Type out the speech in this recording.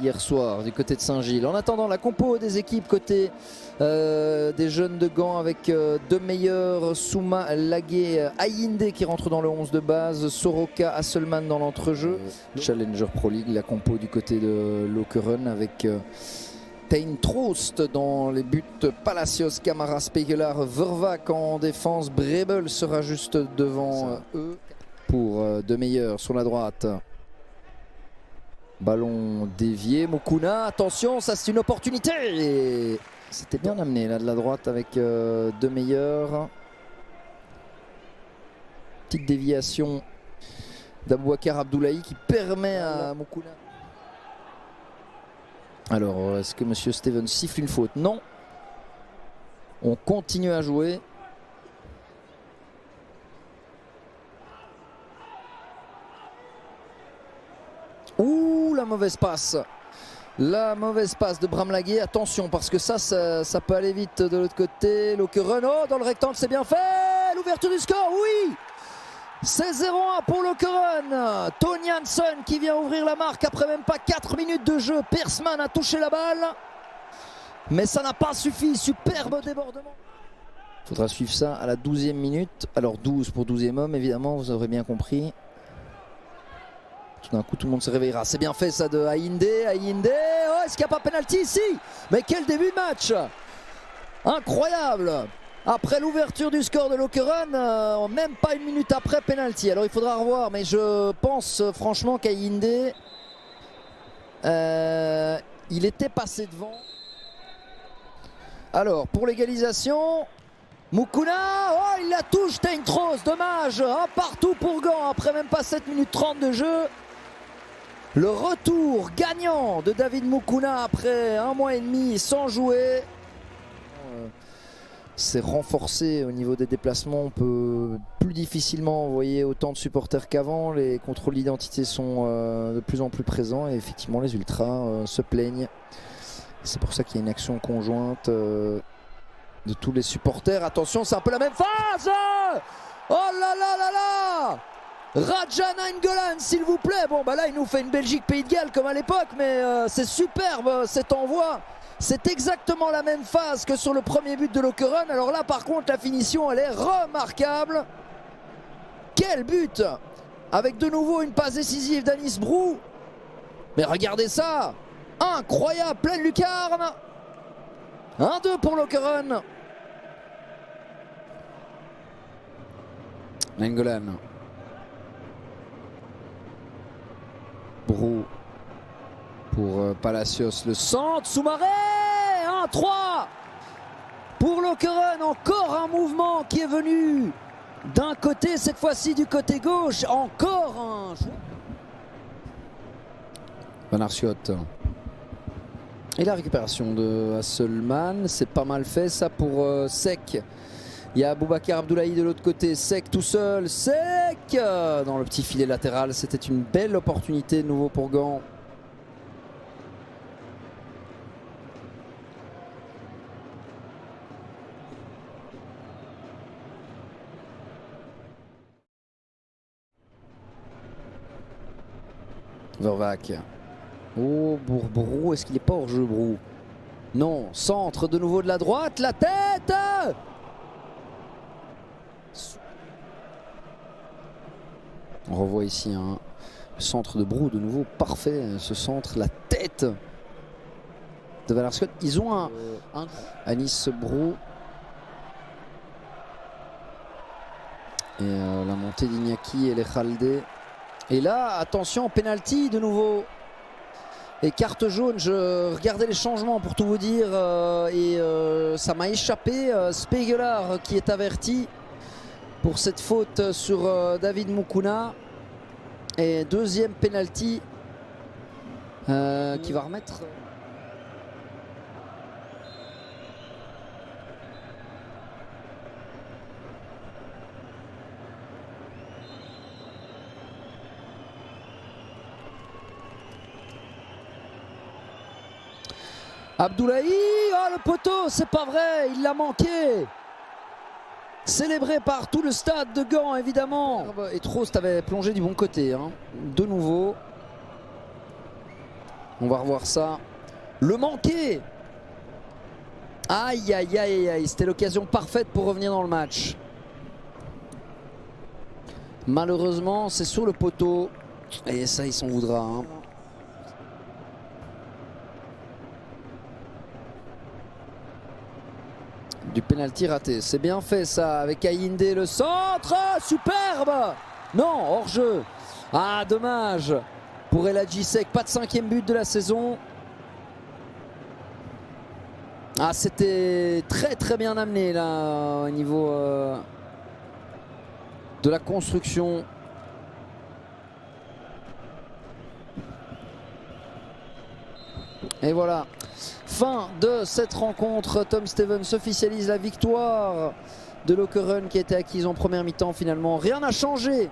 hier soir du côté de Saint-Gilles. En attendant, la compo des équipes côté des jeunes de Gand avec deux meilleurs, Souma, Laguet, Ayinde qui rentre dans le 11 de base, Soroka, Hasselmann dans l'entrejeu. Challenger Pro League, la compo du côté de Lokeren avec Tein Troost dans les buts, Palacios, Camara, Spegelar, Vervac en défense, Brebel sera juste devant eux pour deux meilleurs sur la droite. Ballon dévié, Mukuna, attention, ça c'est une opportunité. C'était bien amené là de la droite avec deux meilleurs. Petite déviation d'Aboubacar Abdoulaye qui permet à Mukuna. Alors, est-ce que Monsieur Steven siffle une faute? Non. On continue à jouer. Ouh, la mauvaise passe. La mauvaise passe de Bram Laguet. Attention, parce que ça peut aller vite de l'autre côté. Lokeren, oh, dans le rectangle, c'est bien fait. L'ouverture du score, oui. C'est 0-1 pour Lokeren. Tony Hansen qui vient ouvrir la marque après même pas 4 minutes de jeu. Persman a touché la balle. Mais ça n'a pas suffi. Superbe débordement. Il faudra suivre ça à la 12e minute. Alors 12 pour 12e homme, évidemment, vous aurez bien compris. Tout d'un coup, tout le monde se réveillera. C'est bien fait ça de Ayinde. Ayinde. Oh, est-ce qu'il n'y a pas pénalty ici? Mais quel début de match! Incroyable! Après l'ouverture du score de Lokeren, même pas une minute après, pénalty. Alors il faudra revoir, mais je pense franchement qu'Ayinde, il était passé devant. Alors pour l'égalisation, Mukuna, oh, il la touche, Tein Troost, dommage. Un partout pour Gand après même pas 7 minutes 30 de jeu. Le retour gagnant de David Mukuna après 1 mois et demi sans jouer. C'est renforcé au niveau des déplacements. On peut plus difficilement envoyer autant de supporters qu'avant. Les contrôles d'identité sont de plus en plus présents. Et effectivement, les ultras se plaignent. C'est pour ça qu'il y a une action conjointe de tous les supporters. Attention, c'est un peu la même phase. Oh là là là là! Raja Nainggolan, s'il vous plaît. Bon, bah là, il nous fait une Belgique-Pays de Galles comme à l'époque, mais c'est superbe cet envoi. C'est exactement la même phase que sur le premier but de Lokeren. Alors là, par contre, la finition, elle est remarquable. Quel but! Avec de nouveau une passe décisive d'Anis Brou. Mais regardez ça! Incroyable, pleine lucarne. 1-2 pour Lokeren. Nainggolan. Brou pour Palacios, le centre, Soumaré, 1-3 pour Lokeren. Encore un mouvement qui est venu d'un côté, cette fois-ci du côté gauche. Encore un Van Arsjoot. Et la récupération de Hasselmann, c'est pas mal fait ça pour Sek. Il y a Aboubacar Abdoulaye de l'autre côté, Sek tout seul, Sek dans le petit filet latéral. C'était une belle opportunité de nouveau pour Gand. Vervac. Oh, Brou, est-ce qu'il n'est pas hors jeu, Brou? Non, centre de nouveau de la droite, la tête. On revoit ici un centre de Brou de nouveau parfait, ce centre, la tête de Van Arsjoot. Ils ont un Anis Brou et la montée d'Iñaki et les Khalde. Et là, attention, penalty de nouveau. Et carte jaune, je regardais les changements pour tout vous dire et ça m'a échappé. Spegelar qui est averti pour cette faute sur David Mukuna. Et deuxième penalty qui va remettre. Abdoulaye, oh le poteau, c'est pas vrai, il l'a manqué. Célébré par tout le stade de Gand, évidemment. Et Troost avait plongé du bon côté, hein. De nouveau. On va revoir ça. Le manqué. Aïe aïe aïe aïe, c'était l'occasion parfaite pour revenir dans le match. Malheureusement c'est sur le poteau. Et ça il s'en voudra hein. Du penalty raté, c'est bien fait ça avec Ayinde, le centre, superbe. Non, hors-jeu. Ah dommage pour El Hadji Seck, pas de 5e but de la saison. Ah c'était très bien amené là au niveau de la construction. Et voilà, fin de cette rencontre. Tom Stevens officialise la victoire de Lokeren qui a été acquise en première mi-temps finalement. Rien n'a changé